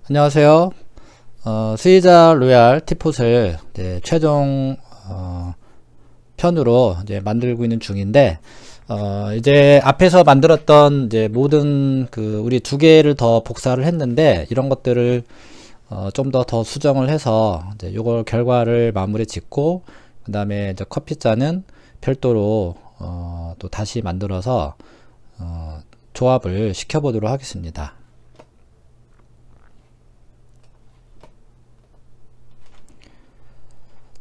안녕하세요. 스이자 로얄 티폿을 이제 최종 편으로 이제 만들고 있는 중인데, 이제 앞에서 만들었던 이제 모든 우리 두 개를 더 복사를 했는데, 이런 것들을 좀 더 수정을 해서 이제 요걸 결과를 마무리 짓고, 그 다음에 이제 커피잔은 별도로 또 다시 만들어서 조합을 시켜보도록 하겠습니다.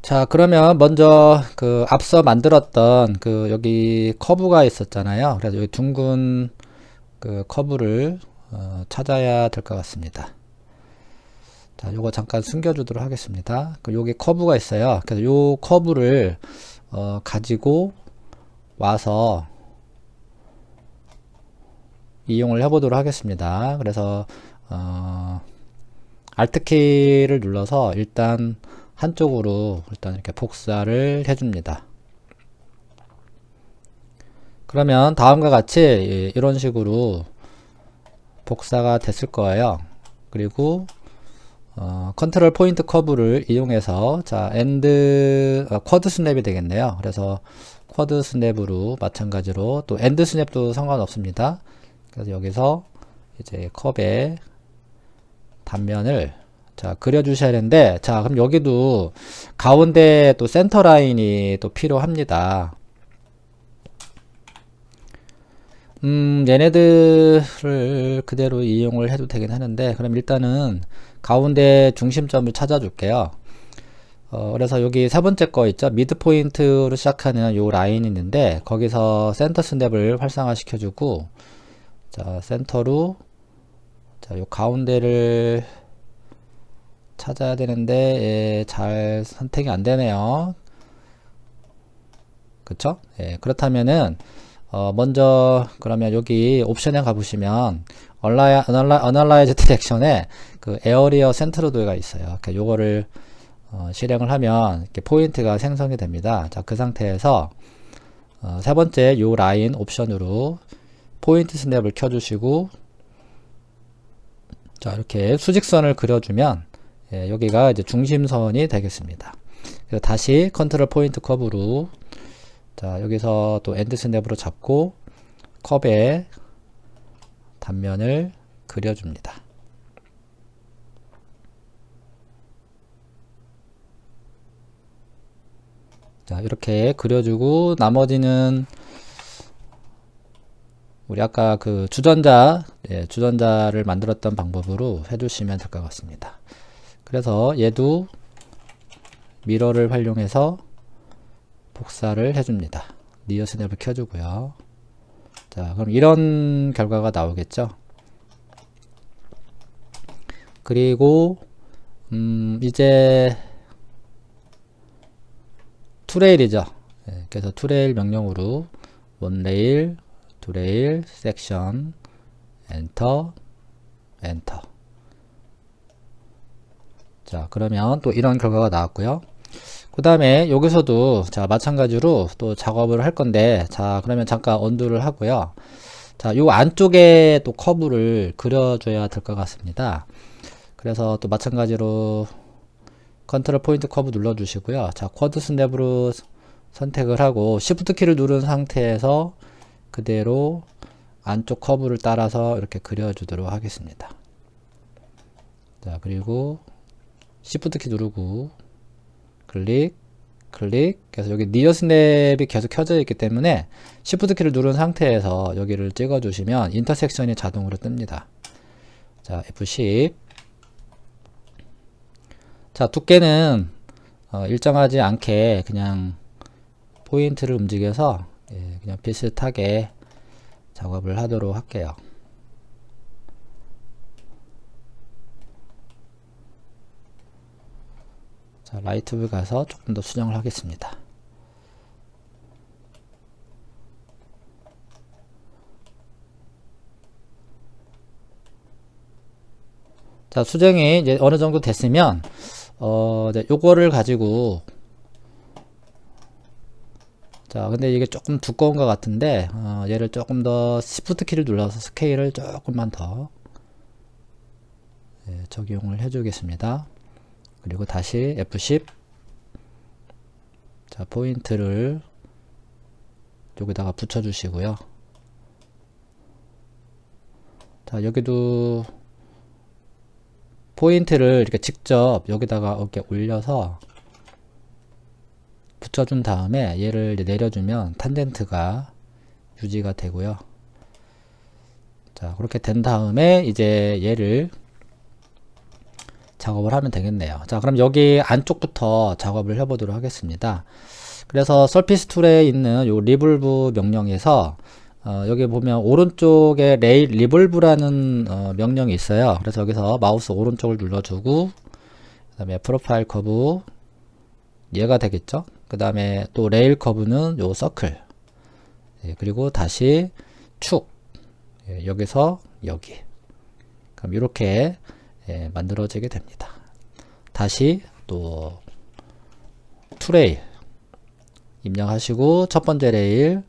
자, 그러면 먼저 앞서 만들었던 여기 커브가 있었잖아요. 그래서 여기 둥근 커브를 찾아야 될 것 같습니다. 자, 요거 잠깐 숨겨주도록 하겠습니다. 여기 커브가 있어요. 그래서 요 커브를 가지고 와서 이용을 해보도록 하겠습니다. 그래서 Alt 키를 눌러서 일단 한쪽으로 일단 이렇게 복사를 해줍니다. 그러면 다음과 같이 이런 식으로 복사가 됐을 거예요. 그리고 컨트롤 포인트 커브를 이용해서 자 엔드 쿼드 스냅이 되겠네요. 그래서 쿼드 스냅으로 마찬가지로 또 엔드 스냅도 상관없습니다. 그래서 여기서 이제 컵의 단면을 자 그려 주셔야 되는데, 자 그럼 여기도 가운데 또 센터 라인이 또 필요합니다. 얘네들을 그대로 이용을 해도 되긴 하는데, 그럼 일단은 가운데 중심점을 찾아줄게요. 그래서 여기 세 번째 거 있죠, 미드 포인트로 시작하는 요 라인이 있는데, 거기서 센터 스냅을 활성화 시켜주고, 자 센터로 자 요 가운데를 찾아야 되는데, 예, 잘 선택이 안 되네요. 그쵸? 예, 그렇다면은 먼저 그러면 여기 옵션에 가보시면 Analyze Direction에 에어리어 센트로드가 있어요. 그러니까 요거를 실행을 하면 이렇게 포인트가 생성이 됩니다. 자, 그 상태에서 세 번째 요 라인 옵션으로 포인트 스냅을 켜주시고, 자 이렇게 수직선을 그려주면 예, 여기가 이제 중심선이 되겠습니다. 그래서 다시 컨트롤 포인트 커브로 자 여기서 또 엔드 스냅으로 잡고 컵의 단면을 그려줍니다. 자 이렇게 그려주고, 나머지는 우리 아까 주전자를 만들었던 방법으로 해주시면 될 것 같습니다. 그래서 얘도 미러를 활용해서 복사를 해줍니다. 니어 스냅을 켜주고요. 자 그럼 이런 결과가 나오겠죠. 그리고 이제 투레일이죠. 예, 그래서 투레일 명령으로 원레일, 투레일, 섹션, 엔터, 엔터. 자 그러면 또 이런 결과가 나왔고요. 그 다음에 여기서도 자 마찬가지로 또 작업을 할 건데, 자 그러면 잠깐 언두를 하고요. 자 요 안쪽에 또 커브를 그려줘야 될 것 같습니다. 그래서 또 마찬가지로 컨트롤 포인트 커브 눌러 주시고요. 자 쿼드 스냅으로 선택을 하고 시프트 키를 누른 상태에서 그대로 안쪽 커브를 따라서 이렇게 그려주도록 하겠습니다. 자 그리고 시프트 키 누르고 클릭, 클릭. 그래서 여기 니어 스냅이 계속 켜져 있기 때문에 시프트 키를 누른 상태에서 여기를 찍어 주시면 인터섹션이 자동으로 뜹니다. 자 F10. 자 두께는 일정하지 않게 그냥 포인트를 움직여서 예, 그냥 비슷하게 작업을 하도록 할게요. 자 라이트뷰 가서 조금 더 수정을 하겠습니다. 자 수정이 이제 어느 정도 됐으면 이제 요거를 가지고, 자 근데 이게 조금 두꺼운 것 같은데 얘를 조금 더 시프트 키를 눌러서 스케일을 조금만 더 적용을 해주겠습니다. 그리고 다시 F10. 자, 포인트를 여기다가 붙여주시고요. 자, 여기도 포인트를 이렇게 직접 여기다가 이렇게 올려서 붙여준 다음에 얘를 내려주면 탄젠트가 유지가 되고요. 자, 그렇게 된 다음에 이제 얘를 작업을 하면 되겠네요. 자, 그럼 여기 안쪽부터 작업을 해보도록 하겠습니다. 그래서 서피스 툴에 있는 요 리볼브 명령에서 여기 보면 오른쪽에 리볼브라는 명령이 있어요. 그래서 여기서 마우스 오른쪽을 눌러주고, 그 다음에 프로파일 커브 얘가 되겠죠. 그 다음에 또 레일 커브는 요 서클, 그리고 다시 축, 여기서 여기. 그럼 이렇게 만들어지게 됩니다. 다시 또 투레일 입력하시고, 첫 번째 레일,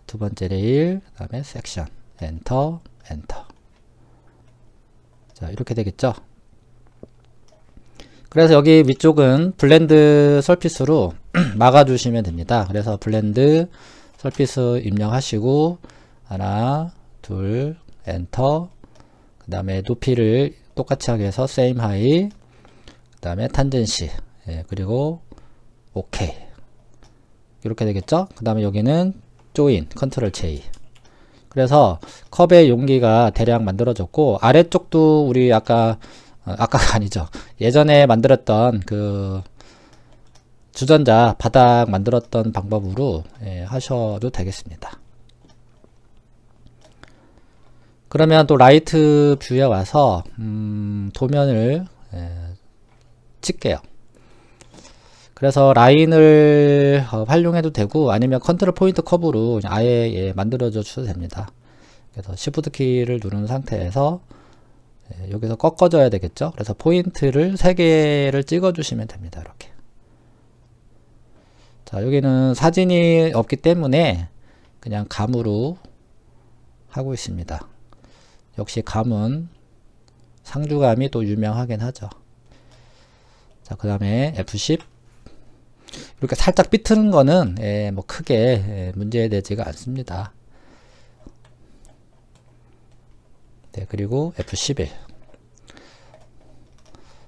두 번째 레일, 그 다음에 섹션, 엔터, 엔터. 자, 이렇게 되겠죠. 그래서 여기 위쪽은 블렌드 서피스로 막아주시면 됩니다. 그래서 블렌드 서피스 입력하시고, 하나, 둘, 엔터, 그 다음에 높이를 똑같이 하게 해서 same high, 그 다음에 탄젠시, 그리고 OK. 이렇게 되겠죠. 그 다음에 여기는 join, 컨트롤 J. 그래서 컵의 용기가 대략 만들어졌고, 아래쪽도 우리 아까가 아니죠. 예전에 만들었던 그 주전자 바닥 만들었던 방법으로 하셔도 되겠습니다. 그러면 또 라이트 뷰에 와서 도면을 칠게요. 그래서 라인을 활용해도 되고, 아니면 컨트롤 포인트 커브로 그냥 아예 만들어줘 주셔도 됩니다. 그래서 Shift 키를 누른 상태에서 여기서 꺾어줘야 되겠죠. 그래서 포인트를 3개를 찍어 주시면 됩니다. 이렇게. 자, 여기는 사진이 없기 때문에 그냥 감으로 하고 있습니다. 역시 감은 상주감이 또 유명하긴 하죠. 자, 그 다음에 F10. 이렇게 살짝 삐트는 거는 뭐 크게 문제되지가 않습니다. 네, 그리고 F11.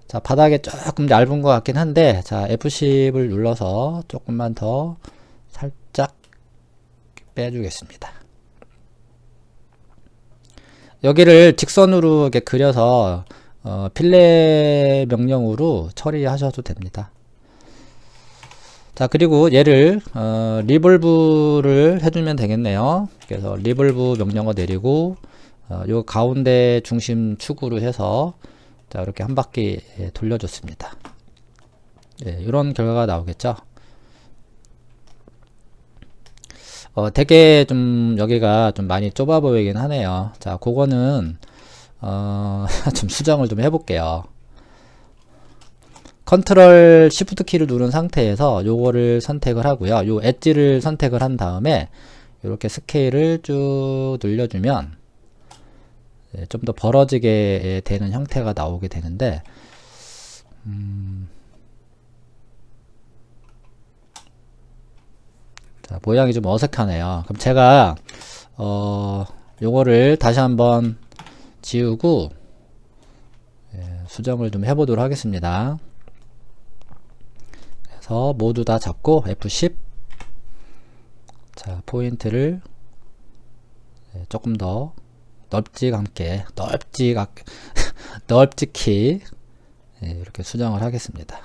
자, 바닥에 조금 얇은 것 같긴 한데, 자, F10을 눌러서 조금만 더 살짝 빼주겠습니다. 여기를 직선으로 이렇게 그려서 필렛 명령으로 처리하셔도 됩니다. 자, 그리고 얘를 리볼브를 해주면 되겠네요. 그래서 리볼브 명령어 내리고, 요 가운데 중심 축으로 해서 자, 이렇게 한 바퀴 돌려줬습니다. 이런 결과가 나오겠죠. 되게 좀 여기가 좀 많이 좁아 보이긴 하네요. 자, 그거는 좀 수정을 좀 해볼게요. 컨트롤 시프트 키를 누른 상태에서 요거를 선택을 하고요. 요 엣지를 선택을 한 다음에 이렇게 스케일을 쭉 늘려주면 좀 더 벌어지게 되는 형태가 나오게 되는데, 자, 모양이 좀 어색하네요. 그럼 제가 요거를 다시 한번 지우고 수정을 좀 해보도록 하겠습니다. 그래서 모두 다 잡고 F10. 자, 포인트를 조금 더 널찍하게 널찍히 이렇게 수정을 하겠습니다.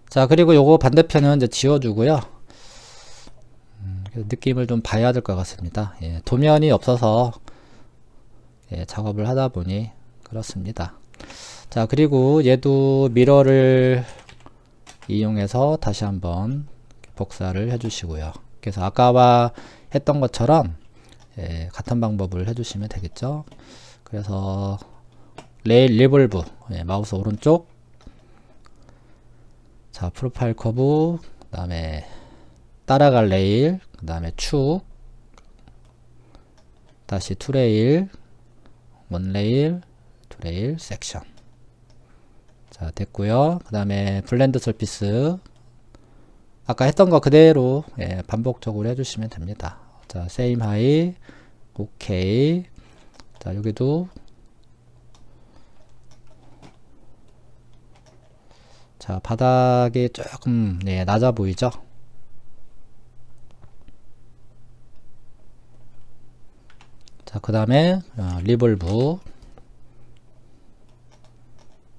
자, 그리고 요거 반대편은 이제 지워주고요. 느낌을 좀 봐야 될 것 같습니다. 도면이 없어서 작업을 하다 보니 그렇습니다. 자, 그리고 얘도 미러를 이용해서 다시 한번 복사를 해 주시고요. 그래서 아까와 했던 것처럼 같은 방법을 해 주시면 되겠죠. 그래서 레일 리볼브, 예, 마우스 오른쪽. 자, 프로파일 커브, 그 다음에 따라갈 레일, 그 다음에 축, 다시 투 레일, 원 레일, 투 레일, 섹션. 자, 됐고요. 그 다음에 블렌드 서피스, 아까 했던 거 그대로, 예, 반복적으로 해주시면 됩니다. 자, same high, 오케이. 자, 여기도, 자, 바닥이 조금, 예, 낮아 보이죠? 자, 그 다음에 리볼브.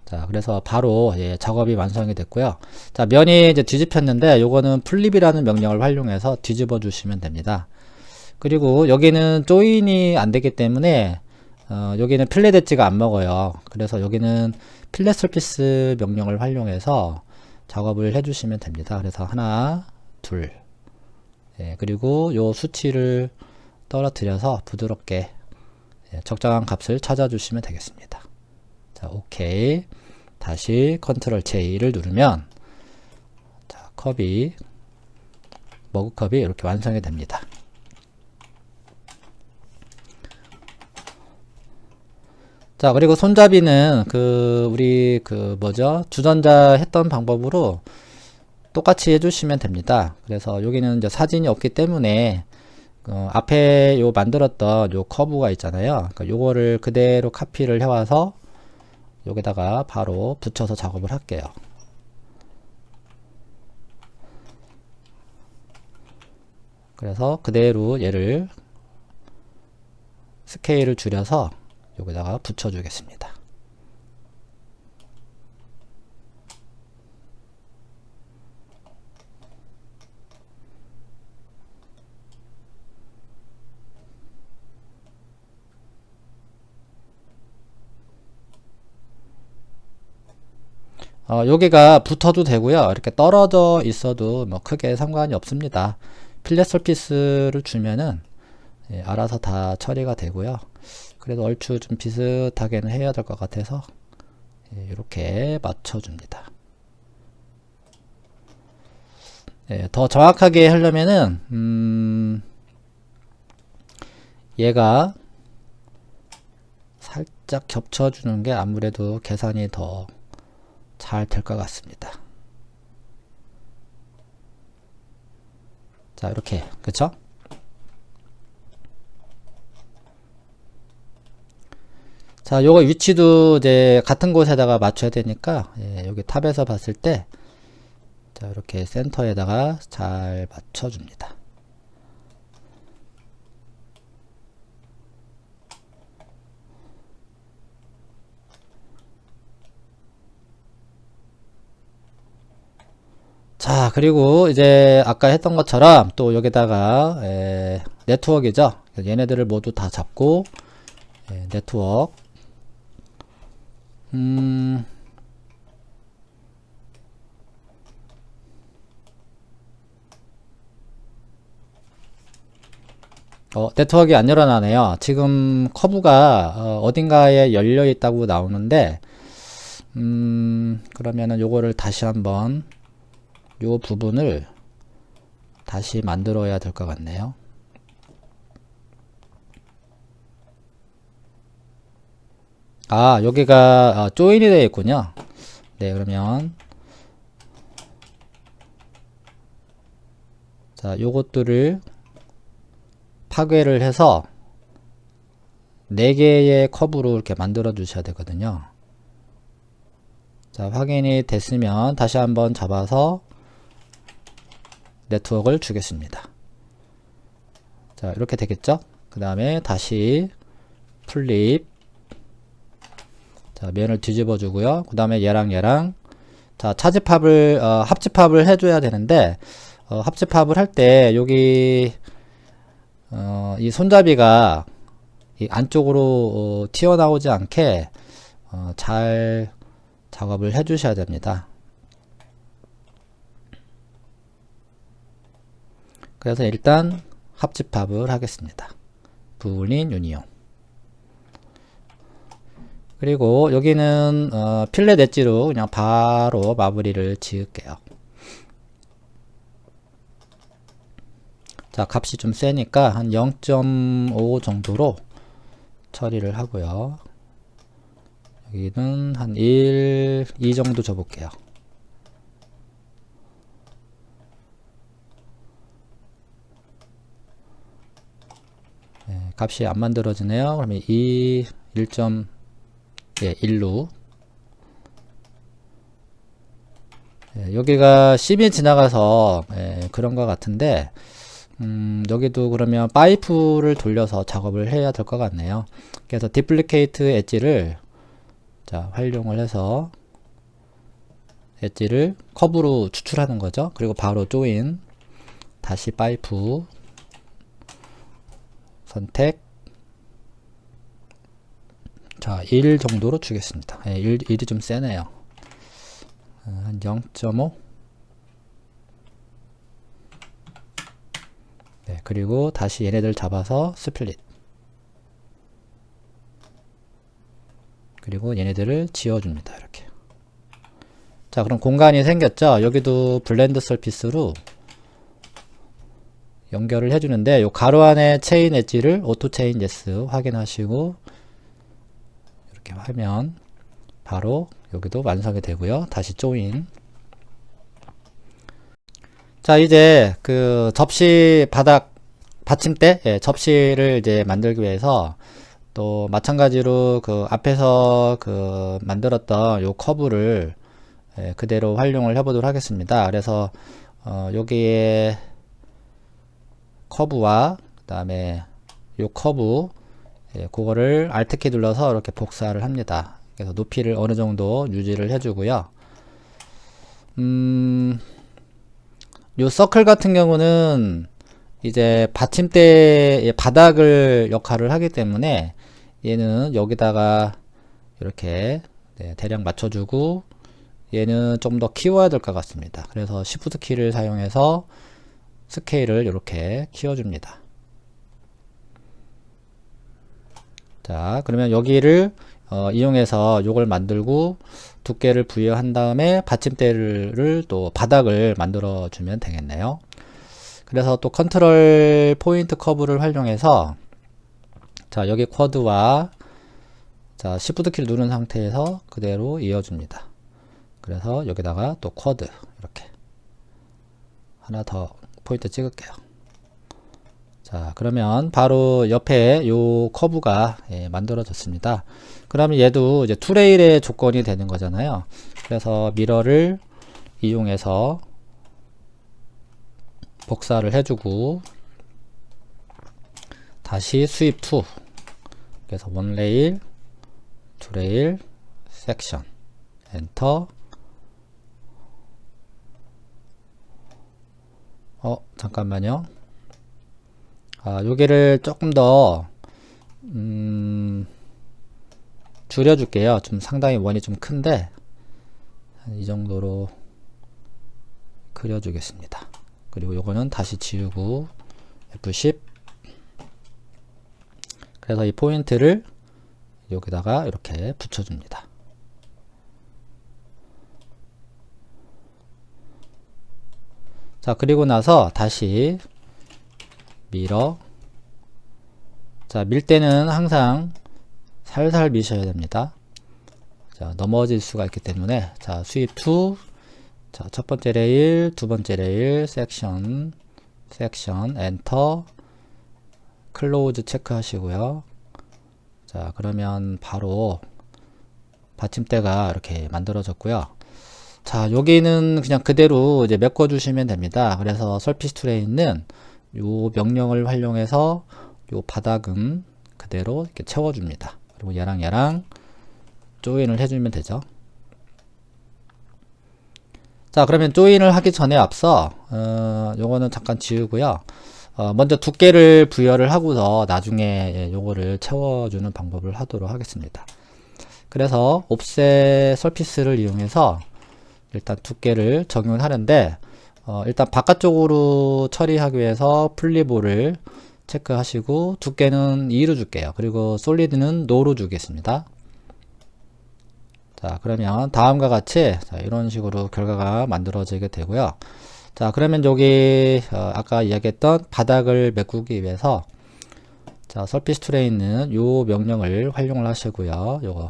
자, 그래서 바로, 예, 작업이 완성이 됐고요. 자, 면이 이제 뒤집혔는데 요거는 플립이라는 명령을 활용해서 뒤집어 주시면 됩니다. 그리고 여기는 조인이 안 되기 때문에 여기는 필렛 엣지가 안 먹어요. 그래서 여기는 필렛 서피스 명령을 활용해서 작업을 해 주시면 됩니다. 그래서 하나, 둘, 예, 그리고 요 수치를 떨어뜨려서 부드럽게, 예, 적당한 값을 찾아주시면 되겠습니다. 자, 오케이. 다시 컨트롤 J를 누르면, 자, 컵이, 머그컵이 이렇게 완성이 됩니다. 자, 그리고 손잡이는 우리 뭐죠? 주전자 했던 방법으로 똑같이 해주시면 됩니다. 그래서 여기는 이제 사진이 없기 때문에 앞에 요 만들었던 요 커브가 있잖아요. 그러니까 요거를 그대로 카피를 해와서 여기다가 바로 붙여서 작업을 할게요. 그래서 그대로 얘를 스케일을 줄여서 여기다가 붙여 주겠습니다. 여기가 붙어도 되고요. 이렇게 떨어져 있어도 뭐 크게 상관이 없습니다. 필렛 서피스를 주면은, 예, 알아서 다 처리가 되고요. 그래도 얼추 좀 비슷하게는 해야 될 것 같아서, 예, 이렇게 맞춰줍니다. 예, 더 정확하게 하려면은 얘가 살짝 겹쳐주는 게 아무래도 계산이 더 잘 될 것 같습니다. 자, 이렇게, 그쵸? 자, 요거 위치도 이제 같은 곳에다가 맞춰야 되니까, 예, 여기 탑에서 봤을 때, 자, 이렇게 센터에다가 잘 맞춰줍니다. 자, 그리고 이제 아까 했던 것처럼 또 여기다가 네트워크이죠. 얘네들을 모두 다 잡고, 네트워크, 네트워크가 안 일어나네요. 지금 커브가 어딘가에 열려 있다고 나오는데, 그러면은 요거를 다시 한번 요 부분을 다시 만들어야 될 것 같네요. 아, 여기가 조인이 되어 있군요. 네, 그러면 자, 요것들을 파괴를 해서 4개의 커브로 이렇게 만들어 주셔야 되거든요. 자, 확인이 됐으면 다시 한번 잡아서 네트워크를 주겠습니다. 자, 이렇게 되겠죠? 그 다음에 다시 플립, 자, 면을 뒤집어 주고요. 그 다음에 얘랑 자, 차집합을 합집합을 해줘야 되는데, 합집합을 할 때 여기 이 손잡이가 이 안쪽으로 튀어나오지 않게 잘 작업을 해 주셔야 됩니다. 그래서 일단 합집합을 하겠습니다. 불린 유니온. 그리고 여기는 필렛 엣지로 그냥 바로 마무리를 지을게요. 자, 값이 좀 세니까 한 0.5 정도로 처리를 하고요. 여기는 한 1, 2 정도 줘볼게요. 네, 값이 안 만들어지네요. 그러면 1로 여기가 10이 지나가서 그런 것 같은데 여기도 그러면 파이프를 돌려서 작업을 해야 될 것 같네요. 그래서 디플리케이트 엣지를 자 활용을 해서 엣지를 커브로 추출하는 거죠. 그리고 바로 조인, 다시 파이프 선택, 자 1 정도로 주겠습니다. 1이 좀 세네요. 한 0.5. 네, 그리고 다시 얘네들 잡아서 스플릿, 그리고 얘네들을 지워줍니다. 이렇게. 자, 그럼 공간이 생겼죠. 여기도 블렌드 서피스로 연결을 해주는데 요 가로 안에 체인 엣지를 오토 체인 예스 확인하시고 이렇게 하면 바로 여기도 완성이 되고요. 다시 조인. 자, 이제 그 접시 바닥 받침대, 접시를 이제 만들기 위해서 또 마찬가지로 그 앞에서 그 만들었던 요 커브를 그대로 활용을 해보도록 하겠습니다. 그래서 여기에 커브와 그 다음에 요 커브, 그거를 Alt키 눌러서 이렇게 복사를 합니다. 그래서 높이를 어느 정도 유지를 해주고요. 요 서클 같은 경우는 이제 받침대의 바닥을 역할을 하기 때문에 얘는 여기다가 이렇게 대략 맞춰주고 얘는 좀 더 키워야 될 것 같습니다. 그래서 Shift 키를 사용해서 스케일을 이렇게 키워줍니다. 자, 그러면 여기를 이용해서 요걸 만들고 두께를 부여한 다음에 받침대를 또 바닥을 만들어 주면 되겠네요. 그래서 또 컨트롤 포인트 커브를 활용해서 자, 여기 쿼드와 자, Shift 키를 누른 상태에서 그대로 이어줍니다. 그래서 여기다가 또 쿼드 이렇게 하나 더 포인트 찍을게요. 자, 그러면 바로 옆에 요 커브가 만들어졌습니다. 그러면 얘도 이제 투레일의 조건이 되는 거잖아요. 그래서 미러를 이용해서 복사를 해주고 다시 스윕 2, 그래서 원 레일, 투 레일, 섹션, 엔터. 잠깐만요. 여기를 조금 더 줄여줄게요. 좀 상당히 원이 좀 큰데 이 정도로 그려주겠습니다. 그리고 요거는 다시 지우고 F10. 그래서 이 포인트를 여기다가 이렇게 붙여줍니다. 자, 그리고 나서 다시 밀어. 자, 밀 때는 항상 살살 미셔야 됩니다. 자, 넘어질 수가 있기 때문에 자, 스윕 2, 자, 첫 번째 레일, 두 번째 레일, 섹션, 엔터, 클로즈 체크 하시고요. 자, 그러면 바로 받침대가 이렇게 만들어졌고요. 자, 여기는 그냥 그대로 이제 메꿔 주시면 됩니다. 그래서 서피스 툴에 있는 요 명령을 활용해서 요 바닥은 그대로 이렇게 채워줍니다. 그리고 얘랑 조인을 해주면 되죠. 자, 그러면 조인을 하기 전에 앞서 요거는 잠깐 지우고요. 먼저 두께를 부여를 하고서 나중에 요거를 채워주는 방법을 하도록 하겠습니다. 그래서 옵셋 서피스를 이용해서 일단 두께를 적용을 하는데 일단 바깥쪽으로 처리하기 위해서 플리볼을 체크하시고 두께는 2로 줄게요. 그리고 솔리드는 노로 주겠습니다. 자, 그러면 다음과 같이 자, 이런 식으로 결과가 만들어지게 되고요. 자, 그러면 여기 아까 이야기했던 바닥을 메꾸기 위해서 자, 서피스 툴에 있는 요 명령을 활용을 하시고요. 요거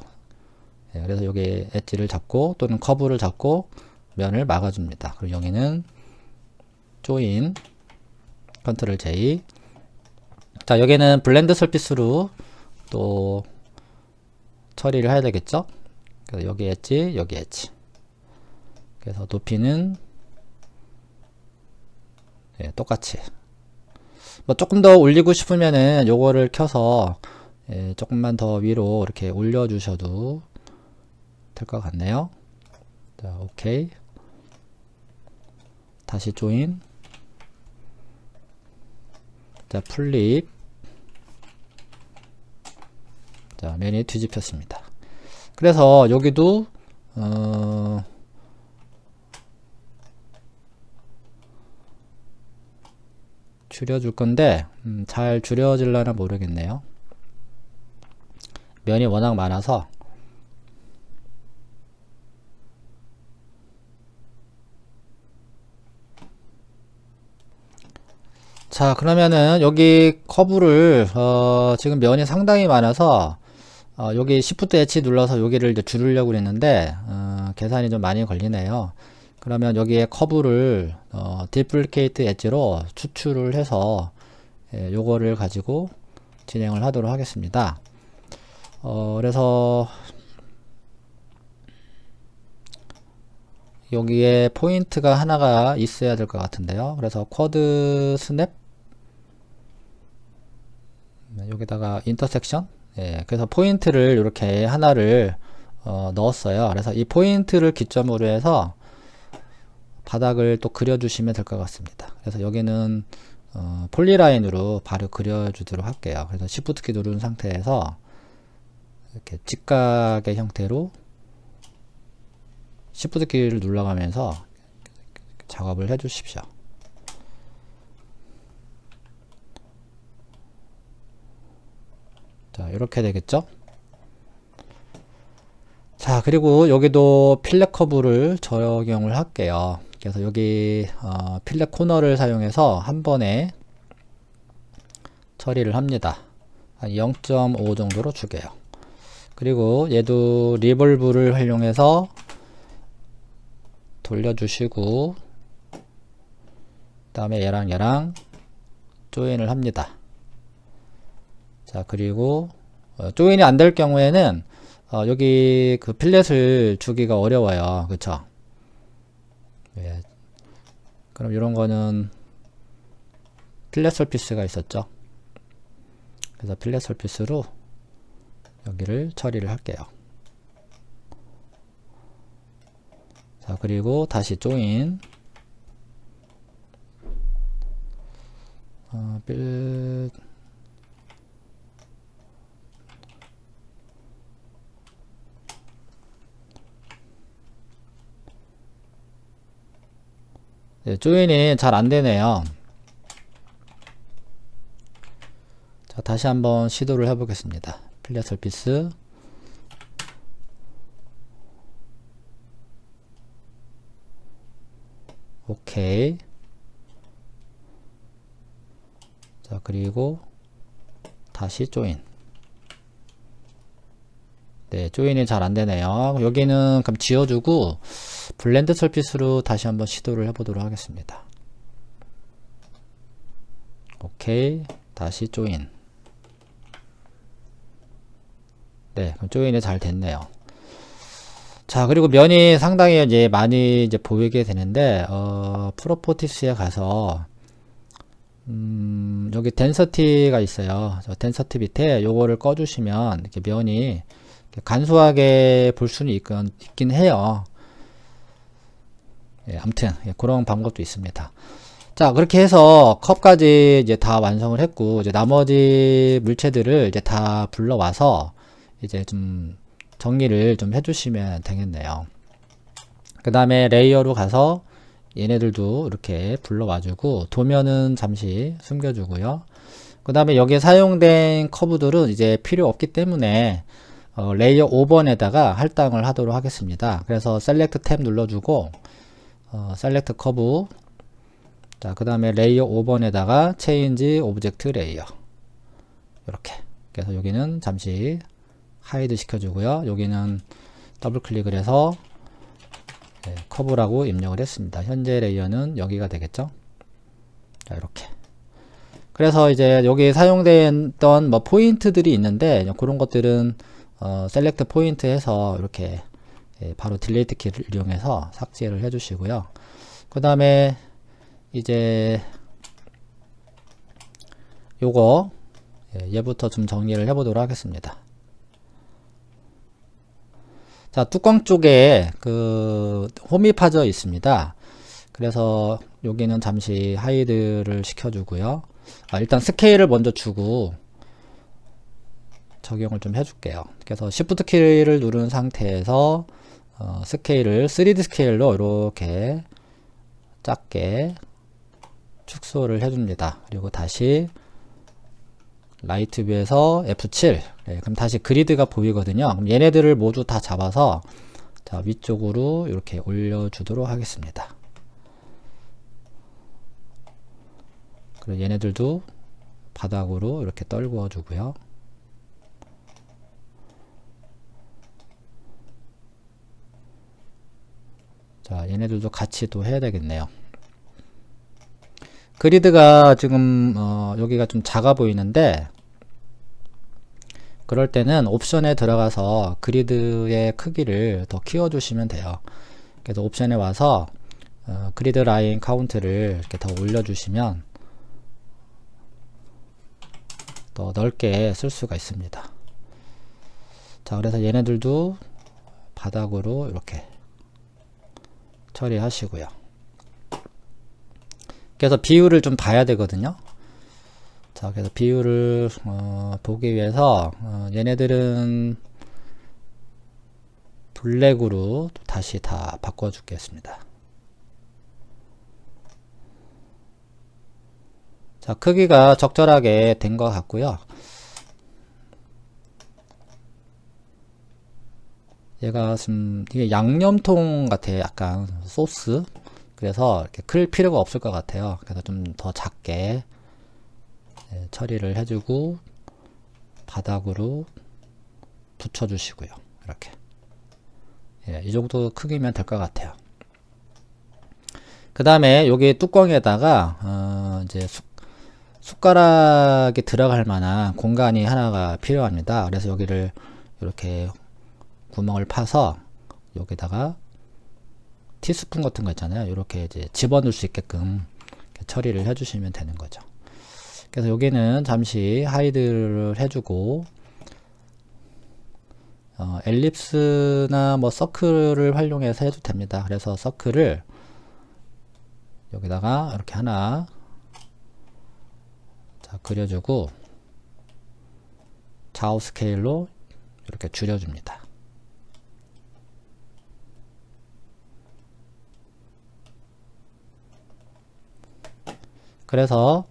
그래서 여기 엣지를 잡고 또는 커브를 잡고 면을 막아줍니다. 그리고 여기는 조인 컨트롤 J. 자, 여기는 블렌드 서피스로 또 처리를 해야 되겠죠. 그래서 여기 엣지, 여기 엣지. 그래서 높이는 똑같이. 뭐 조금 더 올리고 싶으면은 요거를 켜서 조금만 더 위로 이렇게 올려 주셔도 될 것 같네요. 자, 오케이. 다시 조인. 자, 플립. 자, 면이 뒤집혔습니다. 그래서 여기도 줄여줄 건데 잘 줄여질려나 모르겠네요. 면이 워낙 많아서. 자, 그러면은 여기 커브를 지금 면이 상당히 많아서 여기 Shift H 눌러서 여기를 이제 줄이려고 했는데 계산이 좀 많이 걸리네요. 그러면 여기에 커브를 디플리케이트 엣지로 추출을 해서 요거를 가지고 진행을 하도록 하겠습니다. 그래서 여기에 포인트가 하나가 있어야 될 것 같은데요. 그래서 쿼드 스냅 여기다가 인터섹션 그래서 포인트를 이렇게 하나를 넣었어요. 그래서 이 포인트를 기점으로 해서 바닥을 또 그려주시면 될 것 같습니다. 그래서 여기는 폴리라인으로 바로 그려주도록 할게요. 그래서 Shift 키 누른 상태에서 이렇게 직각의 형태로 Shift 키를 눌러가면서 작업을 해 주십시오. 자, 이렇게 되겠죠? 자, 그리고 여기도 필렛 커브를 적용을 할게요. 그래서 여기 필렛 코너를 사용해서 한 번에 처리를 합니다. 한 0.5 정도로 줄게요. 그리고 얘도 리볼브를 활용해서 돌려주시고 그 다음에 얘랑 조인을 합니다. 자, 그리고 조인이 안 될 경우에는 여기 그 필렛을 주기가 어려워요. 그쵸? 예. 그럼 이런 거는 필렛 서피스가 있었죠. 그래서 필렛 서피스로 여기를 처리를 할게요. 자, 그리고 다시 조인 조인이 잘 안되네요. 자, 다시 한번 시도를 해보겠습니다. 필렛 서피스 오케이. 자, 그리고 다시 조인. 네, 조인이 잘 안되네요. 여기는 그럼 지워주고 블렌드 서피스로 다시 한번 시도를 해보도록 하겠습니다. 오케이. 다시 조인. 네, 그럼 조인이 잘 됐네요. 자, 그리고 면이 상당히 이제 많이 이제 보이게 되는데 프로퍼티스에 가서 여기 덴서티가 있어요. 저 덴서티 밑에 요거를 꺼주시면 이렇게 면이 간소하게 볼 수는 있긴 해요. 예, 아무튼 그런 방법도 있습니다. 자, 그렇게 해서 컵까지 이제 다 완성을 했고 이제 나머지 물체들을 이제 다 불러와서 이제 좀 정리를 좀 해주시면 되겠네요. 그 다음에 레이어로 가서 얘네들도 이렇게 불러와주고 도면은 잠시 숨겨주고요. 그 다음에 여기에 사용된 커브들은 이제 필요 없기 때문에 레이어 5번에다가 할당을 하도록 하겠습니다. 그래서 셀렉트 탭 눌러주고 셀렉트 커브, 자 그 다음에 레이어 5번에다가 체인지 오브젝트 레이어, 이렇게. 그래서 여기는 잠시 하이드 시켜주고요. 여기는 더블 클릭을 해서 커브라고 입력을 했습니다. 현재 레이어는 여기가 되겠죠. 자 이렇게. 그래서 이제 여기 사용됐던 뭐 포인트들이 있는데 그런 것들은 셀렉트 포인트 해서 이렇게 바로 딜레이트 키를 이용해서 삭제를 해 주시고요. 그 다음에 이제 요거 얘부터 좀 정리를 해 보도록 하겠습니다. 자, 뚜껑 쪽에 그 홈이 파져 있습니다. 그래서 여기는 잠시 하이드를 시켜주고요. 일단 스케일을 먼저 주고 적용을 좀 해줄게요. 그래서 Shift 키를 누른 상태에서 스케일을 3D 스케일로 이렇게 작게 축소를 해줍니다. 그리고 다시 라이트 뷰에서 F7, 그럼 다시 그리드가 보이거든요. 그럼 얘네들을 모두 다 잡아서 자, 위쪽으로 이렇게 올려주도록 하겠습니다. 그리고 얘네들도 바닥으로 이렇게 떨구어 주고요. 자, 얘네들도 같이 또 해야 되겠네요. 그리드가 지금 여기가 좀 작아 보이는데, 그럴 때는 옵션에 들어가서 그리드의 크기를 더 키워 주시면 돼요. 그래서 옵션에 와서 그리드 라인 카운트를 이렇게 더 올려 주시면 더 넓게 쓸 수가 있습니다. 자, 그래서 얘네들도 바닥으로 이렇게 처리하시고요. 그래서 비율을 좀 봐야 되거든요. 자, 그래서 비율을 보기 위해서 얘네들은 블랙으로 다시 다 바꿔 주겠습니다. 자, 크기가 적절하게 된 것 같고요. 얘가 이게 양념통 같아요. 약간 소스. 그래서 이렇게 클 필요가 없을 것 같아요. 그래서 좀 더 작게 처리를 해주고 바닥으로 붙여주시고요. 이렇게 이 정도 크기면 될 것 같아요. 그 다음에 여기 뚜껑에다가 이제 숟가락이 들어갈 만한 공간이 하나가 필요합니다. 그래서 여기를 이렇게 구멍을 파서 여기다가 티스푼 같은 거 있잖아요. 이렇게 이제 집어넣을 수 있게끔 처리를 해주시면 되는 거죠. 그래서 여기는 잠시 하이드를 해주고 엘립스나 뭐 서클을 활용해서 해도 됩니다. 그래서 서클을 여기다가 이렇게 하나 자 그려주고 좌우 스케일로 이렇게 줄여줍니다. 그래서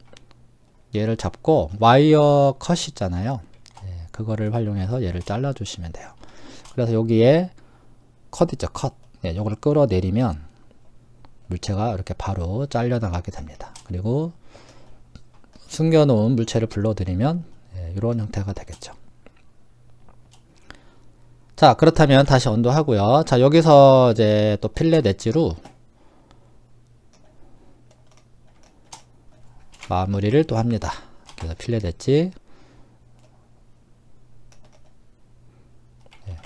얘를 잡고 와이어 컷 있잖아요. 그거를 활용해서 얘를 잘라 주시면 돼요. 그래서 여기에 컷 있죠, 컷. 요거를 끌어내리면 물체가 이렇게 바로 잘려 나가게 됩니다. 그리고 숨겨놓은 물체를 불러들이면 이런 형태가 되겠죠. 자, 그렇다면 다시 언도 하고요. 자, 여기서 이제 또 필렛 엣지로 마무리를 또 합니다. 그래서 필렛 엣지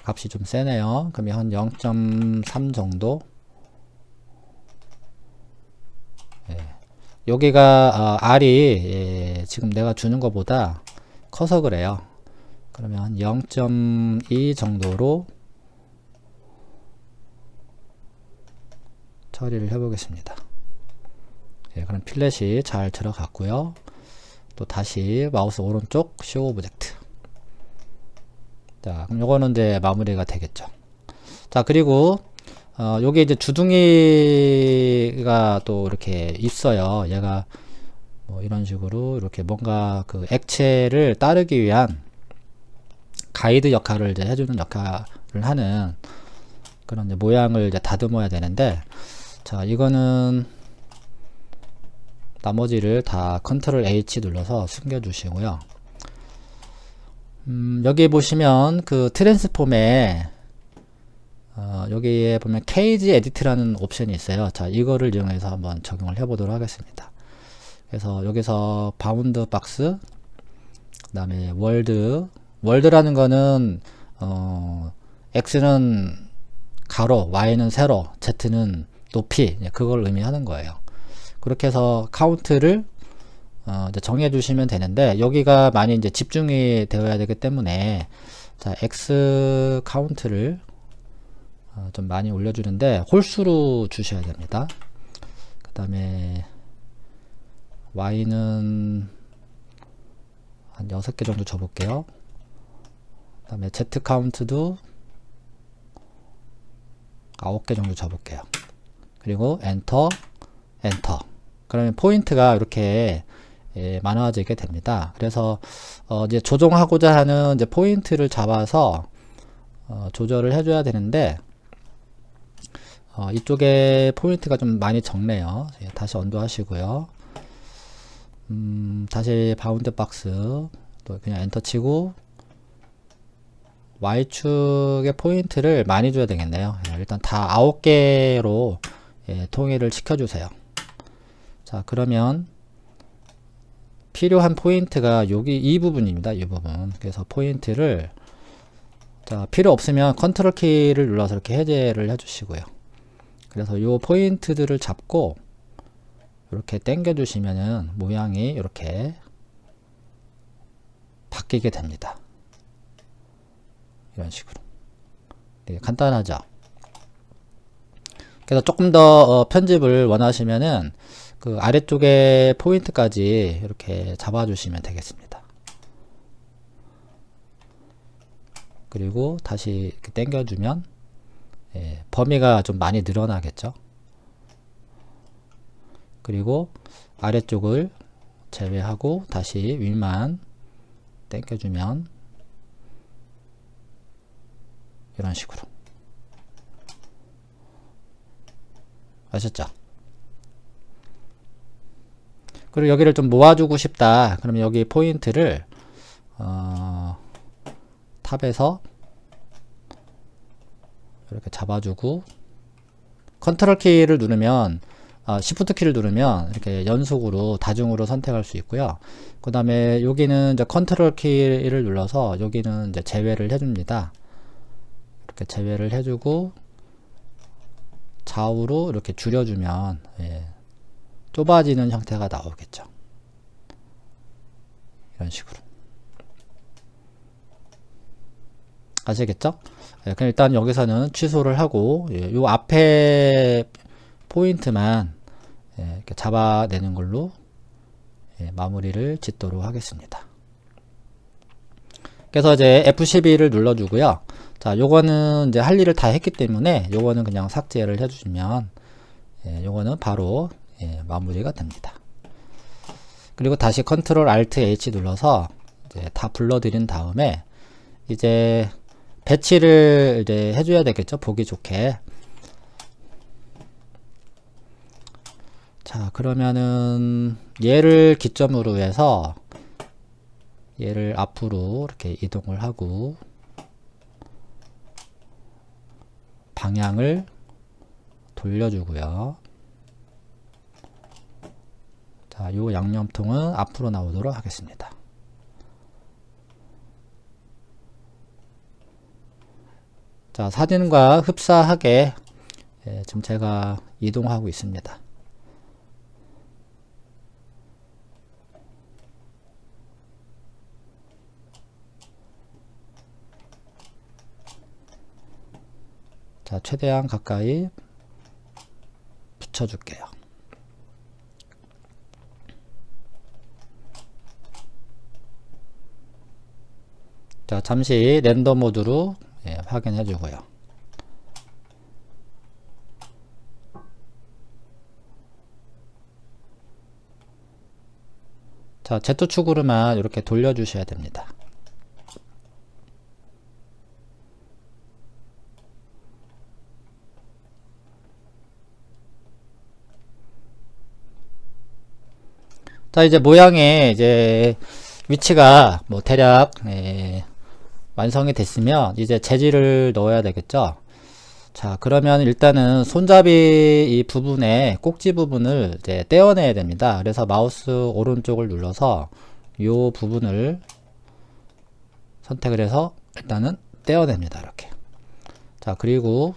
값이 좀 세네요. 그러면 한 0.3 정도. 여기가 R이 지금 내가 주는 것보다 커서 그래요. 그러면 0.2 정도로 처리를 해 보겠습니다. 그럼 필렛이 잘 들어갔고요. 또 다시 마우스 오른쪽 쇼 오브젝트. 자, 그럼 요거는 이제 마무리가 되겠죠. 자, 그리고 요게 이제 주둥이가 또 이렇게 있어요. 얘가 뭐 이런 식으로 이렇게 뭔가 그 액체를 따르기 위한 가이드 역할을 이제 해주는 역할을 하는 그런 이제 모양을 이제 다듬어야 되는데, 자, 이거는 나머지를 다 컨트롤 H 눌러서 숨겨 주시고요. 여기 보시면 그 트랜스폼에 여기에 보면 케이지 에디트라는 옵션이 있어요. 자, 이거를 이용해서 한번 적용을 해 보도록 하겠습니다. 그래서 여기서 바운드 박스, 그 다음에 월드라는 거는 X는 가로, Y는 세로, Z는 높이, 그걸 의미하는 거예요. 그렇게 해서 카운트를 이제 정해 주시면 되는데, 여기가 많이 이제 집중이 되어야 되기 때문에, 자, X 카운트를 좀 많이 올려주는데 홀수로 주셔야 됩니다. 그 다음에 Y는 한 6개 정도 줘볼게요. 그 다음에 Z 카운트도 9개 정도 줘볼게요. 그리고 엔터, 그러면 포인트가 이렇게 많아지게 됩니다. 그래서 이제 조정하고자 하는 이제 포인트를 잡아서 조절을 해줘야 되는데, 이쪽에 포인트가 좀 많이 적네요. 다시 언두 하시고요. 다시 바운드 박스 또 그냥 엔터 치고 Y축의 포인트를 많이 줘야 되겠네요. 일단 다 9개로 통일을 시켜주세요. 자, 그러면 필요한 포인트가 여기 이 부분입니다. 이 부분. 그래서 포인트를, 자, 필요 없으면 컨트롤 키를 눌러서 이렇게 해제를 해주시고요. 그래서 이 포인트들을 잡고 이렇게 당겨 주시면은 모양이 이렇게 바뀌게 됩니다. 이런 식으로. 네, 간단하죠? 그래서 조금 더 편집을 원하시면은 그 아래쪽에 포인트까지 이렇게 잡아 주시면 되겠습니다. 그리고 다시 이렇게 당겨 주면 범위가 좀 많이 늘어나겠죠. 그리고 아래쪽을 제외하고 다시 위만 당겨주면 이런 식으로. 아셨죠? 그리고 여기를 좀 모아주고 싶다. 그러면 여기 포인트를 탑에서 이렇게 잡아주고, 컨트롤 키를 누르면 Shift 키를 누르면 이렇게 연속으로 다중으로 선택할 수 있고요. 그 다음에 여기는 이제 컨트롤 키를 눌러서 여기는 이제 제외를 해줍니다. 이렇게 제외를 해주고 좌우로 이렇게 줄여주면 좁아지는 형태가 나오겠죠. 이런 식으로. 아시겠죠? 그럼 일단 여기서는 취소를 하고 요 앞에 포인트만 이렇게 잡아내는 걸로 마무리를 짓도록 하겠습니다. 그래서 이제 F12를 눌러주고요. 자, 요거는 이제 할 일을 다 했기 때문에 요거는 그냥 삭제를 해주시면 요거는 바로 마무리가 됩니다. 그리고 다시 컨트롤 Alt H 눌러서 이제 다 불러드린 다음에 이제 배치를 이제 해줘야 되겠죠. 보기 좋게. 자, 그러면은 얘를 기점으로 해서 얘를 앞으로 이렇게 이동을 하고 방향을 돌려주고요. 자, 요 양념통은 앞으로 나오도록 하겠습니다. 자, 사진과 흡사하게 지금 제가 이동하고 있습니다. 자, 최대한 가까이 붙여줄게요. 자, 잠시 렌더 모드로 확인해 주고요. 자, Z축으로만 이렇게 돌려주셔야 됩니다. 자, 이제 모양의 이제 위치가 뭐 대략 완성이 됐으면 이제 재질을 넣어야 되겠죠. 자, 그러면 일단은 손잡이 이 부분에 꼭지 부분을 이제 떼어내야 됩니다. 그래서 마우스 오른쪽을 눌러서 이 부분을 선택을 해서 일단은 떼어냅니다. 이렇게. 자, 그리고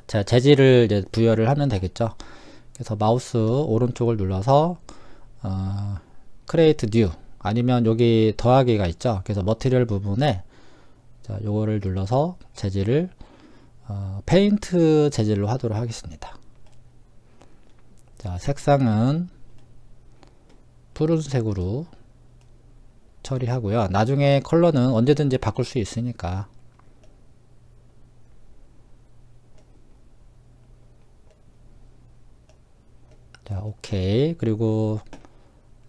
자, 재질을 이제 부여를 하면 되겠죠. 그래서 마우스 오른쪽을 눌러서 크레이트 뉴 아니면 여기 더하기가 있죠. 그래서 머티리얼 부분에 자, 요거를 눌러서 재질을 페인트 재질로 하도록 하겠습니다. 자, 색상은 푸른색으로 처리하고요. 나중에 컬러는 언제든지 바꿀 수 있으니까. 자, 오케이. 그리고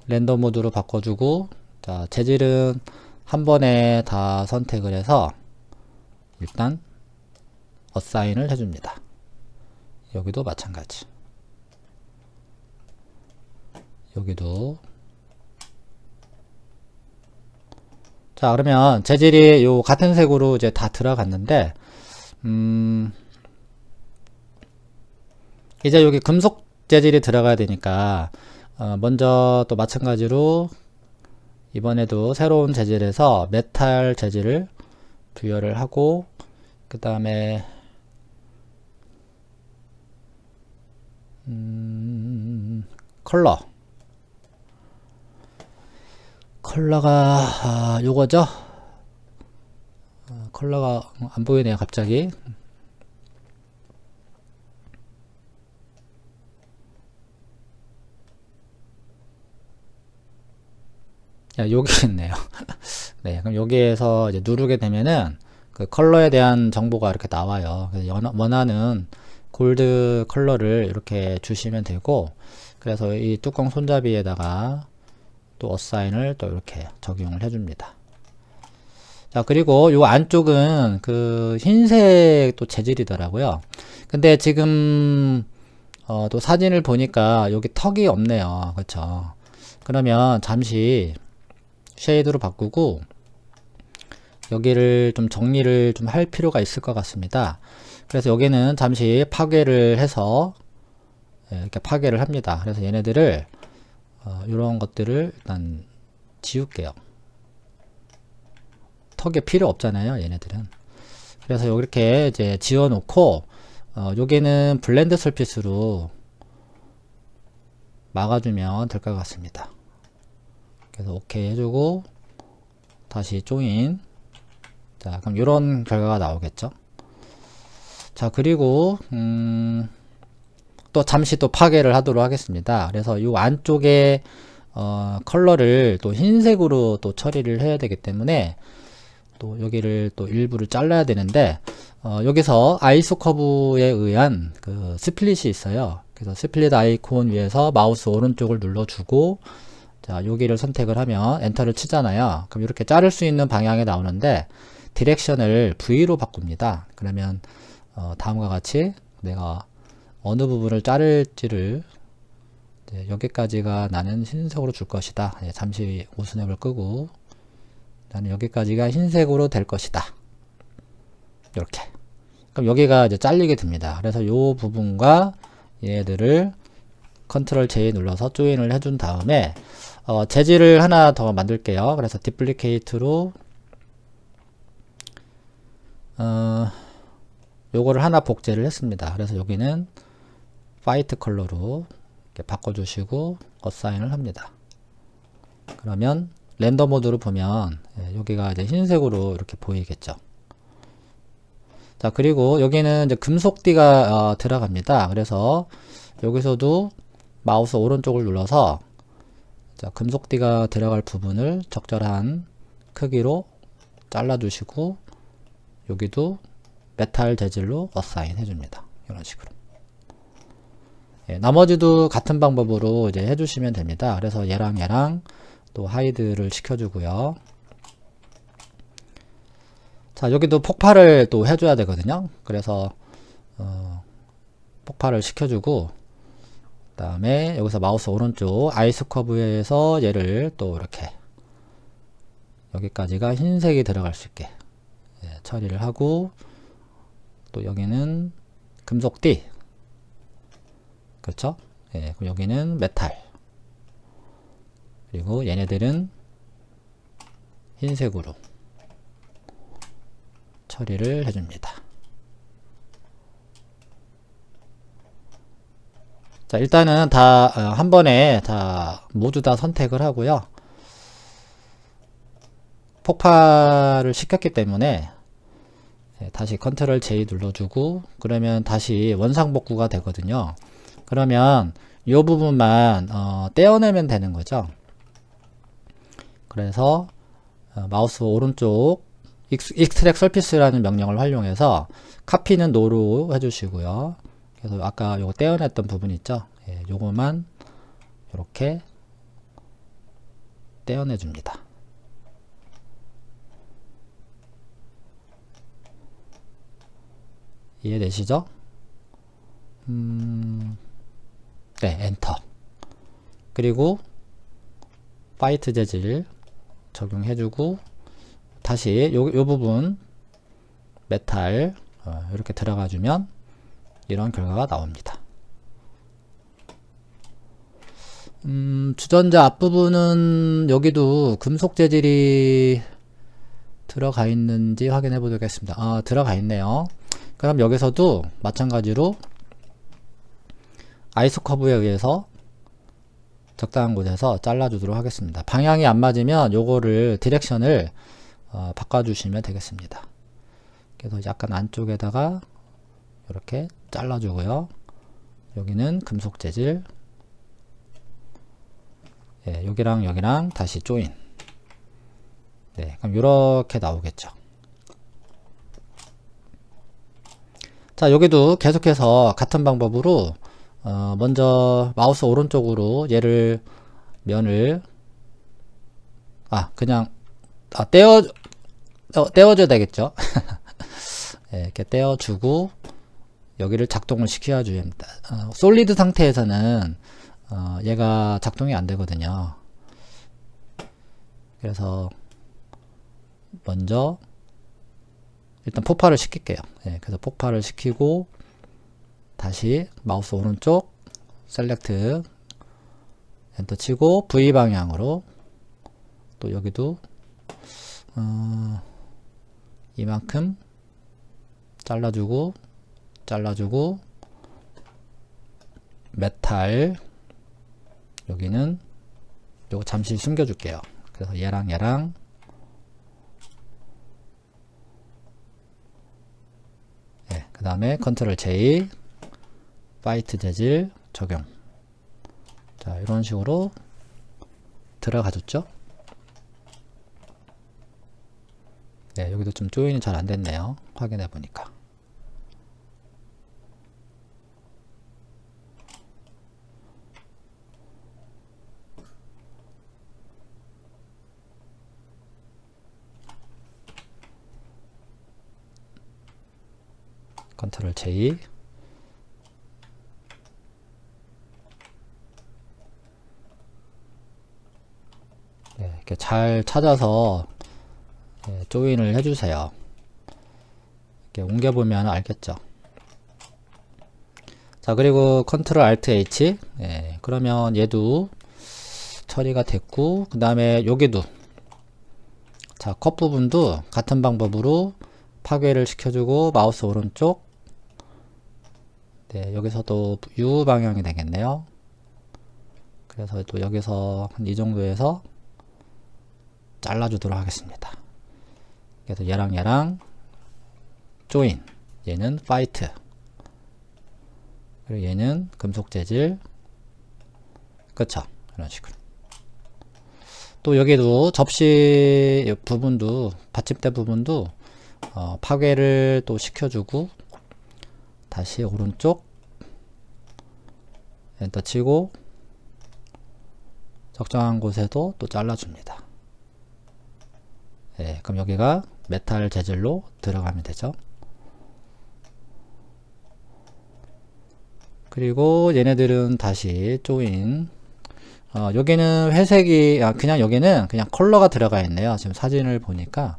렌더 모드로 바꿔주고, 자, 재질은 한 번에 다 선택을 해서 일단 어사인을 해줍니다. 여기도 마찬가지. 여기도. 자, 그러면 재질이 요 같은 색으로 이제 다 들어갔는데, 이제 여기 금속 재질이 들어가야 되니까, 먼저 또 마찬가지로 이번에도 새로운 재질에서 메탈 재질을 부여를 하고, 그 다음에 컬러가 요거죠. 컬러가 안 보이네요 갑자기. 여기 있네요. 네, 그럼 여기에서 이제 누르게 되면은 그 컬러에 대한 정보가 이렇게 나와요. 그래서 원하는 골드 컬러를 이렇게 주시면 되고, 그래서 이 뚜껑 손잡이에다가 또 어사인을 또 이렇게 적용을 해줍니다. 자, 그리고 요 안쪽은 그 흰색 또 재질이더라고요. 근데 지금 또 사진을 보니까 여기 턱이 없네요. 그렇죠? 그러면 잠시 쉐이드로 바꾸고 여기를 좀 정리를 좀 할 필요가 있을 것 같습니다. 그래서 여기는 잠시 파괴를 해서 이렇게 파괴를 합니다. 그래서 얘네들을 이런 것들을 일단 지울게요. 턱에 필요 없잖아요, 얘네들은. 그래서 이렇게 이제 지워 놓고 여기는 블렌드 서피스로 막아주면 될 것 같습니다. 그래서 오케이 해주고 다시 조인. 자, 그럼 이런 결과가 나오겠죠. 자, 그리고 또 잠시 또 파괴를 하도록 하겠습니다. 그래서 이 안쪽에 컬러를 또 흰색으로 또 처리를 해야 되기 때문에 또 여기를 또 일부를 잘라야 되는데 여기서 아이소 커브에 의한 그 스플릿이 있어요. 그래서 스플릿 아이콘 위에서 마우스 오른쪽을 눌러주고, 자, 여기를 선택을 하면 엔터를 치잖아요. 그럼 이렇게 자를 수 있는 방향이 나오는데 디렉션을 V로 바꿉니다. 그러면 다음과 같이 내가 어느 부분을 자를지를 여기까지가 나는 흰색으로 줄 것이다. 잠시 오스냅을 끄고 나는 여기까지가 흰색으로 될 것이다. 이렇게. 그럼 여기가 이제 잘리게 됩니다. 그래서 이 부분과 얘들을 컨트롤 J 눌러서 조인을 해준 다음에 재질을 하나 더 만들게요. 그래서 디플리케이트로 요거를 하나 복제를 했습니다. 그래서 여기는 화이트 컬러로 이렇게 바꿔주시고 어사인을 합니다. 그러면 렌더 모드로 보면 여기가 이제 흰색으로 이렇게 보이겠죠. 자, 그리고 여기는 이제 금속띠가 들어갑니다. 그래서 여기서도 마우스 오른쪽을 눌러서 자, 금속띠가 들어갈 부분을 적절한 크기로 잘라주시고 여기도 메탈 재질로 어사인 해줍니다. 이런 식으로. 나머지도 같은 방법으로 이제 해주시면 됩니다. 그래서 얘랑 또 하이드를 시켜주고요. 자, 여기도 폭발을 또 해줘야 되거든요. 그래서 폭발을 시켜주고 그 다음에 여기서 마우스 오른쪽 아이스 커브에서 얘를 또 이렇게 여기까지가 흰색이 들어갈 수 있게 처리를 하고, 또 여기는 금속띠, 그렇죠? 그리고 여기는 메탈, 그리고 얘네들은 흰색으로 처리를 해줍니다. 자, 일단은 다 한 번에 다 모두 다 선택을 하고요. 폭발을 시켰기 때문에 다시 컨트롤 J 눌러주고, 그러면 다시 원상복구가 되거든요. 그러면 이 부분만 떼어내면 되는 거죠. 그래서 마우스 오른쪽 extract surface라는 명령을 활용해서 카피는 노로 해주시고요. 그래서 아까 요거 떼어냈던 부분 있죠? 요거만 이렇게 떼어내 줍니다. 이해되시죠? 네, 엔터. 그리고 화이트 재질 적용해주고, 다시 요 부분 메탈 이렇게 들어가주면 이런 결과가 나옵니다. 주전자 앞부분은 여기도 금속 재질이 들어가 있는지 확인해 보겠습니다. 들어가 있네요. 그럼 여기서도 마찬가지로 아이스 커브에 의해서 적당한 곳에서 잘라주도록 하겠습니다. 방향이 안 맞으면 요거를 디렉션을 바꿔주시면 되겠습니다. 그래서 약간 안쪽에다가 이렇게 잘라주고요. 여기는 금속 재질, 여기랑 여기랑 다시 조인. 그럼 이렇게 나오겠죠. 자, 여기도 계속해서 같은 방법으로 먼저 마우스 오른쪽으로 얘를 면을 떼어줘야 되겠죠. 이렇게 떼어주고 여기를 작동을 시켜줘야 합니다. 솔리드 상태에서는 얘가 작동이 안 되거든요. 그래서 먼저 일단 폭발을 시킬게요. 그래서 폭발을 시키고 다시 마우스 오른쪽 셀렉트 엔터 치고 V 방향으로, 또 여기도 이만큼 잘라주고 메탈, 여기는 요거 잠시 숨겨줄게요. 그래서 얘랑 그 다음에 컨트롤 J 화이트 재질 적용. 자, 이런 식으로 들어가줬죠. 여기도 좀 조인이 잘 안됐네요. 확인해 보니까. 컨트롤 J 이렇게 잘 찾아서 조인을 해주세요. 이렇게 옮겨보면 알겠죠. 자, 그리고 컨트롤 알트 H, 그러면 얘도 처리가 됐고, 그 다음에 여기도 자, 컷 부분도 같은 방법으로 파괴를 시켜주고 마우스 오른쪽, 여기서도 U 방향이 되겠네요. 그래서 또 여기서 한 이 정도에서 잘라주도록 하겠습니다. 그래서 얘랑 조인, 얘는 파이트, 그리고 얘는 금속 재질, 그쵸? 이런 식으로. 또 여기도 접시 부분도, 받침대 부분도 파괴를 또 시켜주고, 다시 오른쪽 엔터 치고 적정한 곳에도 또 잘라줍니다. 그럼 여기가 메탈 재질로 들어가면 되죠. 그리고 얘네들은 다시 조인. 여기는 회색이, 그냥 여기는 그냥 컬러가 들어가 있네요. 지금 사진을 보니까.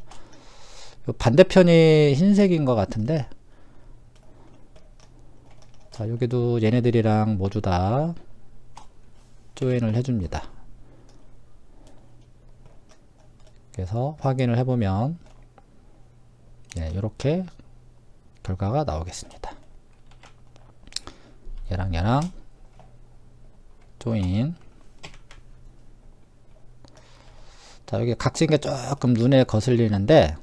반대편이 흰색인 것 같은데. 자, 여기도 얘네들이랑 모두 다 조인을 해줍니다. 그래서 확인을 해보면, 네, 이렇게 결과가 나오겠습니다. 얘랑 조인. 자, 여기 각진 게 조금 눈에 거슬리는데,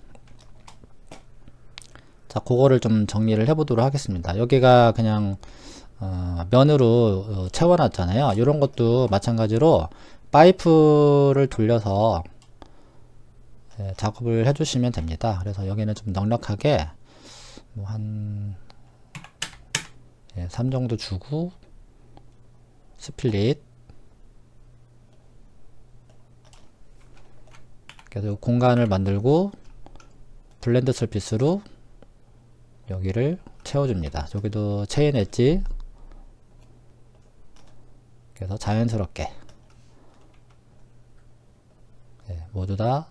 자, 그거를 좀 정리를 해보도록 하겠습니다. 여기가 그냥 면으로 채워놨잖아요. 이런 것도 마찬가지로 파이프를 돌려서 작업을 해주시면 됩니다. 그래서 여기는 좀 넉넉하게 뭐 한 3 정도 주고 스플릿. 그래서 공간을 만들고 블렌드 서피스로 여기를 채워줍니다. 여기도 체인 엣지. 그래서 자연스럽게 모두 다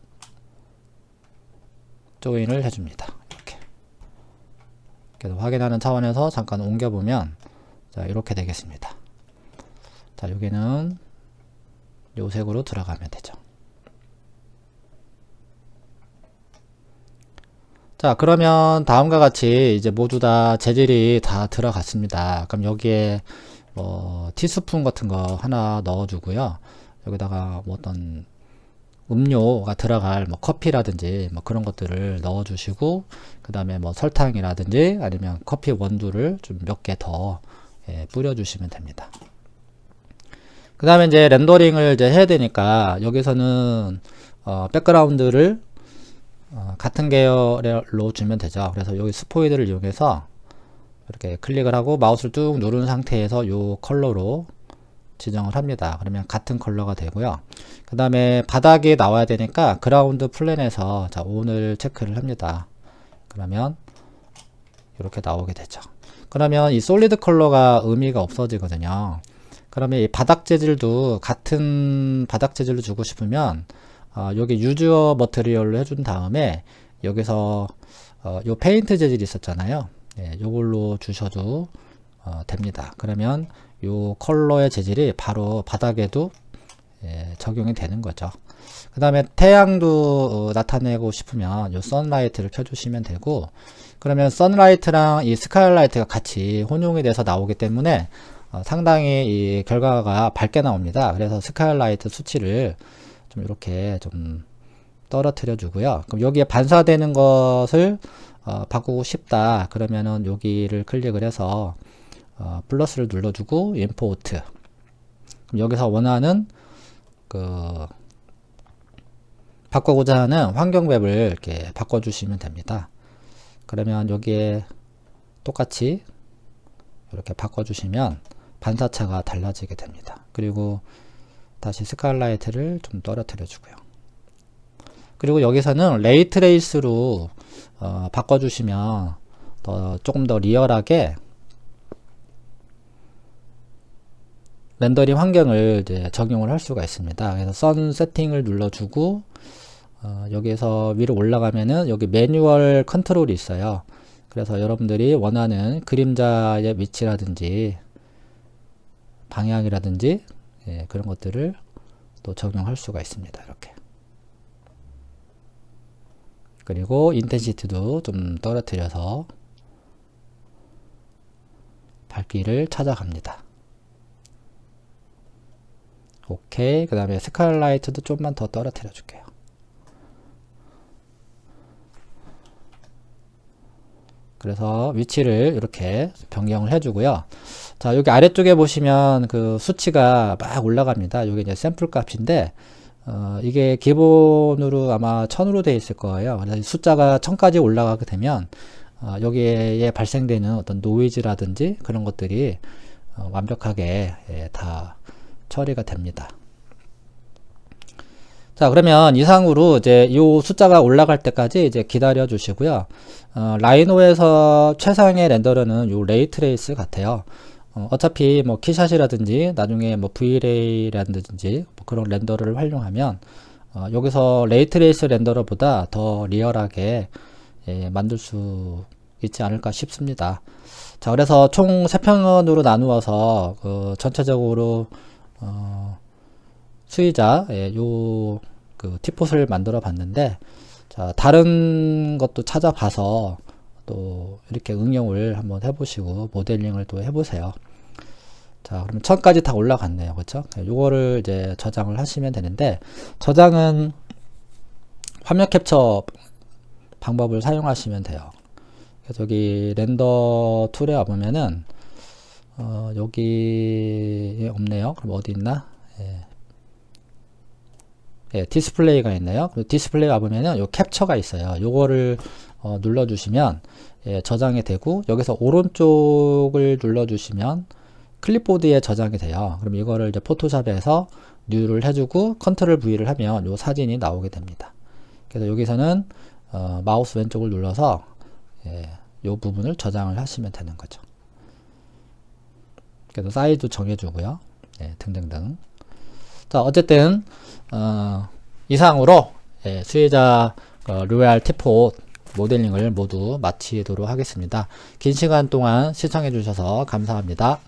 조인을 해줍니다. 이렇게. 그래서 확인하는 차원에서 잠깐 옮겨보면, 자, 이렇게 되겠습니다. 자, 여기는 요 색으로 들어가면 되죠. 자, 그러면 다음과 같이 이제 모두 다 재질이 다 들어갔습니다. 그럼 여기에 뭐 티스푼 같은 거 하나 넣어주고요. 여기다가 뭐 어떤 음료가 들어갈 뭐 커피라든지 뭐 그런 것들을 넣어주시고, 그 다음에 뭐 설탕이라든지 아니면 커피 원두를 좀 몇 개 더 뿌려주시면 됩니다. 그 다음에 이제 렌더링을 이제 해야 되니까 여기서는 백그라운드를 같은 계열로 주면 되죠. 그래서 여기 스포이드를 이용해서 이렇게 클릭을 하고 마우스를 쭉 누른 상태에서 이 컬러로 지정을 합니다. 그러면 같은 컬러가 되고요. 그 다음에 바닥에 나와야 되니까 그라운드 플랜에서 자, 온을 체크를 합니다. 그러면 이렇게 나오게 되죠. 그러면 이 솔리드 컬러가 의미가 없어지거든요. 그러면 이 바닥 재질도 같은 바닥 재질로 주고 싶으면 여기 유저 머티리얼로 해준 다음에 여기서 요 페인트 재질이 있었잖아요. 요걸로 주셔도 됩니다. 그러면 요 컬러의 재질이 바로 바닥에도 적용이 되는 거죠. 그 다음에 태양도 나타내고 싶으면 요 선라이트를 켜주시면 되고, 그러면 선라이트랑 이 스카이라이트가 같이 혼용이 돼서 나오기 때문에 상당히 이 결과가 밝게 나옵니다. 그래서 스카이라이트 수치를 좀 이렇게 좀 떨어뜨려 주고요. 그럼 여기에 반사되는 것을 바꾸고 싶다. 그러면은 여기를 클릭을 해서 플러스를 눌러주고 임포트. 그럼 여기서 원하는 그 바꾸고자 하는 환경 맵을 이렇게 바꿔주시면 됩니다. 그러면 여기에 똑같이 이렇게 바꿔주시면 반사차가 달라지게 됩니다. 그리고 다시 스카이라이트를 좀 떨어뜨려 주고요. 그리고 여기서는 레이트레이스로 바꿔주시면 조금 더 리얼하게 렌더링 환경을 이제 적용을 할 수가 있습니다. 그래서 선 세팅을 눌러주고 여기에서 위로 올라가면은 여기 매뉴얼 컨트롤이 있어요. 그래서 여러분들이 원하는 그림자의 위치라든지 방향이라든지 그런 것들을 또 적용할 수가 있습니다. 이렇게. 그리고 인텐시티도 좀 떨어뜨려서 밝기를 찾아갑니다. 오케이. 그 다음에 스카이라이트도 좀만 더 떨어뜨려 줄게요. 그래서 위치를 이렇게 변경을 해주고요. 자, 여기 아래쪽에 보시면 그 수치가 막 올라갑니다. 여기 이제 샘플 값인데, 이게 기본으로 아마 1000으로 되어 있을 거예요. 그래서 숫자가 1000까지 올라가게 되면, 여기에 발생되는 어떤 노이즈라든지 그런 것들이 완벽하게 다 처리가 됩니다. 자, 그러면 이상으로 이제 이 숫자가 올라갈 때까지 이제 기다려 주시고요. 라이노에서 최상의 렌더러는 요 레이트레이스 같아요. 어차피 뭐 키샷이라든지 나중에 뭐 V-Ray라든지 뭐 그런 렌더를 활용하면 여기서 레이트레이스 렌더러보다 더 리얼하게 만들 수 있지 않을까 싶습니다. 자, 그래서 총 3편으로 나누어서 전체적으로 수의자 그 티폿을 만들어 봤는데, 자, 다른 것도 찾아봐서 또 이렇게 응용을 한번 해보시고 모델링을 또 해보세요. 자, 그러면 1000까지 다 올라갔네요. 그렇죠? 요거를 이제 저장을 하시면 되는데, 저장은 화면 캡처 방법을 사용하시면 돼요. 그래서 여기 렌더 툴에 와보면은 여기 없네요. 그럼 어디 있나? 디스플레이가 있네요. 그리고 디스플레이 와보면은 요 캡처가 있어요. 요거를 눌러주시면 저장이 되고, 여기서 오른쪽을 눌러주시면 클립보드에 저장이 돼요. 그럼 이거를 이제 포토샵에서 뉴를 해주고 컨트롤 V를 하면 요 사진이 나오게 됩니다. 그래서 여기서는 마우스 왼쪽을 눌러서 요 부분을 저장을 하시면 되는 거죠. 그래서 사이즈 정해주고요. 등등등. 자, 어쨌든 이상으로 수혜자 로얄 티폿 모델링을 모두 마치도록 하겠습니다. 긴 시간 동안 시청해 주셔서 감사합니다.